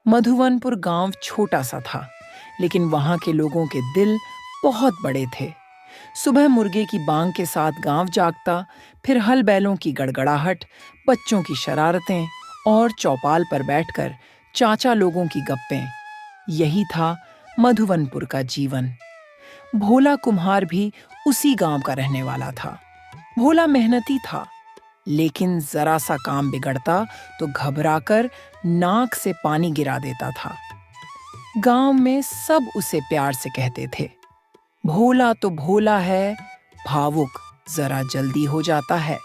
मधुवनपुर गांव छोटा सा था, लेकिन वहां के लोगों के दिल बहुत बड़े थे। सुबह मुर्गे की बांग के साथ गांव जागता, फिर हल बैलों की गड़गड़ाहट, बच्चों की शरारतें और चौपाल पर बैठकर चाचा लोगों की गप्पें। यही था मधुवनपुर का जीवन। भोला कुम्हार भी उसी गांव का रहने वाला था। भोला मेहनती था, लेकिन जरा सा काम बिगड़ता तो घबराकर नाक से पानी गिरा देता था। गांव में सब उसे प्यार से कहते थे, भोला तो भोला है, भावुक जरा जल्दी हो जाता है।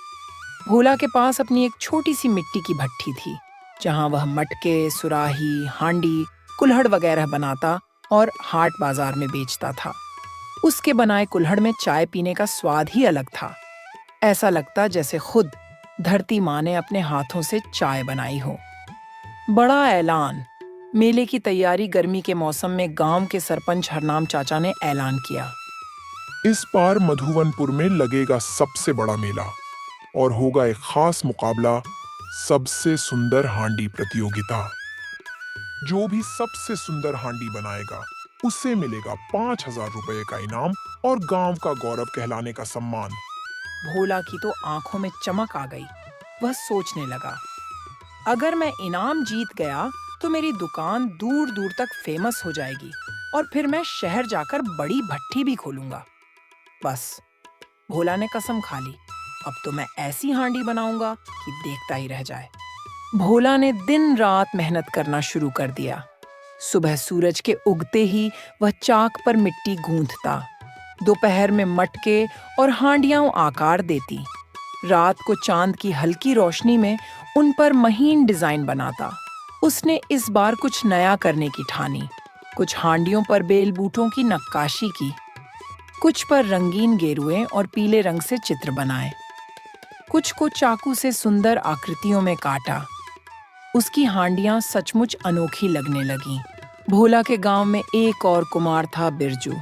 भोला के पास अपनी एक छोटी सी मिट्टी की भट्ठी थी, जहां वह मटके, सुराही, हांडी, कुल्हड़ वगैरह बनाता और हाट बाजार में बेचता था। उसके बनाए कुल्हड़ में चाय पीने का स्वाद ही अलग था। ऐसा लगता जैसे खुद धरती माँ ने अपने हाथों से चाय बनाई हो। बड़ा ऐलान। मेले की तैयारी गर्मी के मौसम में गांव के सरपंच हरनाम चाचा ने ऐलान किया। इस बार मधुवनपुर में लगेगा सबसे बड़ा मेला और होगा एक खास मुकाबला, सबसे सुंदर हांडी प्रतियोगिता। जो भी सबसे सुंदर हांडी बनाएगा उसे मिलेगा 5,000 रुपए का इनाम और गांव का गौरव कहलाने का सम्मान। भोला की तो आंखों में चमक आ गई। वह सोचने लगा, अगर मैं इनाम जीत गया तो मेरी दुकान दूर दूर तक फेमस हो जाएगी और फिर मैं शहर जाकर बड़ी भट्ठी भी खोलूंगा। बस, भोला ने कसम खा ली, अब तो मैं ऐसी हांडी बनाऊंगा कि देखता ही रह जाए। भोला ने दिन रात मेहनत करना शुरू कर दिया। सुबह सूरज के उगते ही वह चाक पर मिट्टी गूंथता, दोपहर में मटके और हांडियां आकार देती, रात को चांद की हल्की रोशनी में उन पर महीन डिजाइन बनाता। उसने इस बार कुछ नया करने की ठानी। कुछ हांडियों पर बेल बूटों की नक्काशी की, कुछ पर रंगीन गेरुए और पीले रंग से चित्र बनाए, कुछ को चाकू से सुंदर आकृतियों में काटा। उसकी हांडियां सचमुच अनोखी लगने लगीं। भोला के गांव में एक और कुमार था, बिरजू।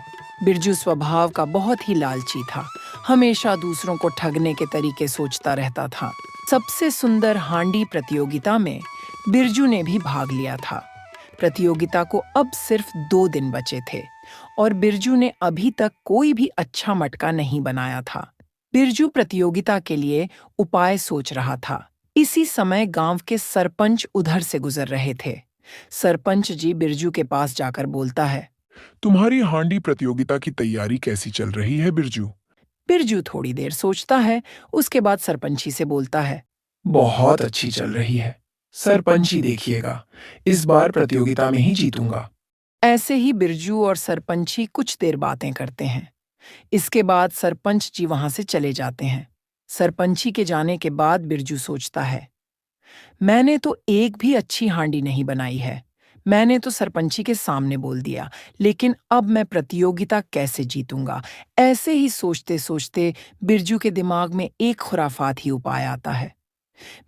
बिरजू स्वभाव का बहुत ही लालची था, हमेशा दूसरों को ठगने के तरीके सोचता रहता था। सबसे सुंदर हांडी प्रतियोगिता में बिरजू ने भी भाग लिया था। प्रतियोगिता को अब सिर्फ 2 दिन बचे थे और बिरजू ने अभी तक कोई भी अच्छा मटका नहीं बनाया था। बिरजू प्रतियोगिता के लिए उपाय सोच रहा था। इसी समय गांव के सरपंच उधर से गुजर रहे थे। सरपंच जी बिरजू के पास जाकर बोलता है, तुम्हारी हांडी प्रतियोगिता की तैयारी कैसी चल रही है बिरजू? बिरजू थोड़ी देर सोचता है, उसके बाद सरपंची से बोलता है, बहुत अच्छी चल रही है। सरपंची देखिएगा, इस बार प्रतियोगिता में ही जीतूंगा। ऐसे ही बिरजू और सरपंची कुछ देर बातें करते हैं। इसके बाद सरपंच जी वहां से चले जाते हैं। सरपंची के जाने के बाद बिरजू सोचता है, मैंने तो एक भी अच्छी हांडी नहीं बनाई है। मैंने तो सरपंची के सामने बोल दिया, लेकिन अब मैं प्रतियोगिता कैसे जीतूंगा? ऐसे ही सोचते सोचते बिरजू के दिमाग में एक खुराफात ही उपाय आता है।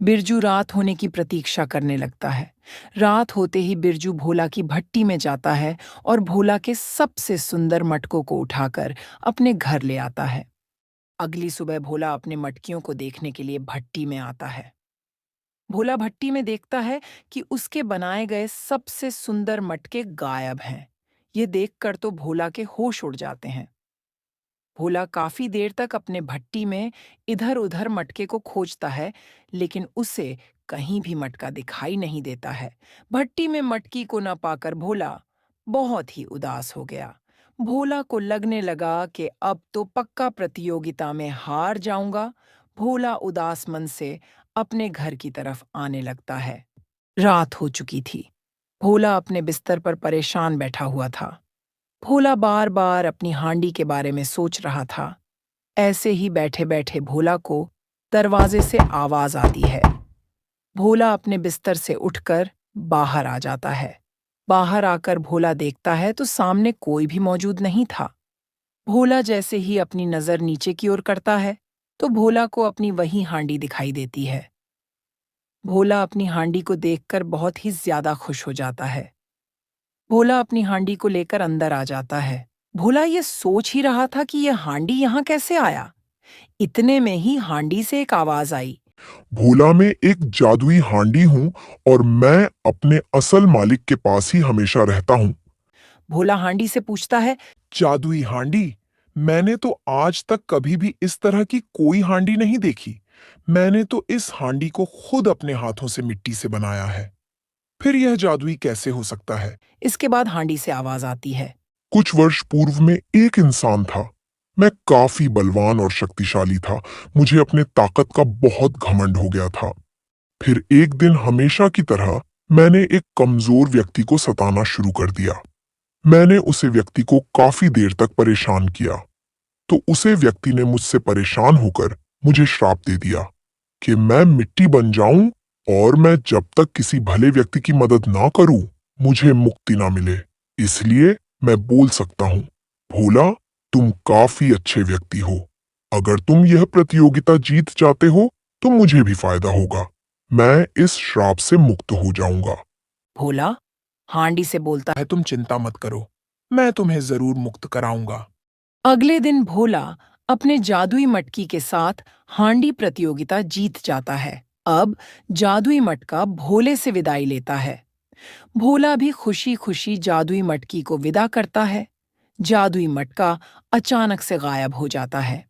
बिरजू रात होने की प्रतीक्षा करने लगता है। रात होते ही बिरजू भोला की भट्टी में जाता है और भोला के सबसे सुंदर मटकों को उठाकर अपने घर ले आता है। अगली सुबह भोला अपने मटकियों को देखने के लिए भट्टी में आता है। भोला भट्टी में देखता है कि उसके बनाए गए सबसे सुंदर मटके गायब हैं। ये देखकर तो भोला के होश उड़ जाते हैं। भोला काफी देर तक अपने भट्टी में इधर-उधर मटके को खोजता है, लेकिन उसे कहीं भी मटका दिखाई नहीं देता है। भट्टी में मटकी को न पाकर भोला बहुत ही उदास हो गया। भोला को लगने लगा कि अब तो पक्का प्रतियोगिता में हार जाऊंगा। भोला उदास मन से अपने घर की तरफ आने लगता है। रात हो चुकी थी। भोला अपने बिस्तर पर परेशान बैठा हुआ था। भोला बार बार अपनी हांडी के बारे में सोच रहा था। ऐसे ही बैठे बैठे भोला को दरवाजे से आवाज आती है। भोला अपने बिस्तर से उठकर बाहर आ जाता है। बाहर आकर भोला देखता है तो सामने कोई भी मौजूद नहीं था। भोला जैसे ही अपनी नजर नीचे की ओर करता है तो भोला को अपनी वही हांडी दिखाई देती है। भोला अपनी हांडी को देखकर बहुत ही ज्यादा खुश हो जाता है। भोला अपनी हांडी को लेकर अंदर आ जाता है। भोला ये सोच ही रहा था कि यह हांडी यहाँ कैसे आया। इतने में ही हांडी से एक आवाज आई। भोला, मैं एक जादुई हांडी हूँ और मैं अपने असल मालिक के पास ही हमेशा रहता हूँ। भोला हांडी से पूछता है, जादुई हांडी? मैंने तो आज तक कभी भी इस तरह की कोई हांडी नहीं देखी। मैंने तो इस हांडी को खुद अपने हाथों से मिट्टी से बनाया है। फिर यह जादुई कैसे हो सकता है? इसके बाद हांडी से आवाज आती है। कुछ वर्ष पूर्व में एक इंसान था। मैं काफी बलवान और शक्तिशाली था। मुझे अपने ताकत का बहुत घमंड हो गया था। फिर एक दिन हमेशा की तरह मैंने एक कमजोर व्यक्ति को सताना शुरू कर दिया। मैंने उसे व्यक्ति को काफी देर तक परेशान किया। तो उसे व्यक्ति ने मुझसे परेशान होकर मुझे श्राप दे दिया कि मैं मिट्टी बन जाऊं और मैं जब तक किसी भले व्यक्ति की मदद ना करूं, मुझे मुक्ति ना मिले। इसलिए मैं बोल सकता हूं, भोला, तुम काफी अच्छे व्यक्ति हो। अगर तुम यह प्रतियोगिता जीत जाते हो तो मुझे भी फायदा होगा। मैं इस श्राप से मुक्त हो जाऊंगा। भोला हांडी से बोलता है। तुम चिंता मत करो, मैं तुम्हें जरूर मुक्त कराऊंगा। अगले दिन भोला अपने जादुई मटकी के साथ हांडी प्रतियोगिता जीत जाता है। अब जादुई मटका भोले से विदाई लेता है। भोला भी खुशी खुशी जादुई मटकी को विदा करता है। जादुई मटका अचानक से गायब हो जाता है।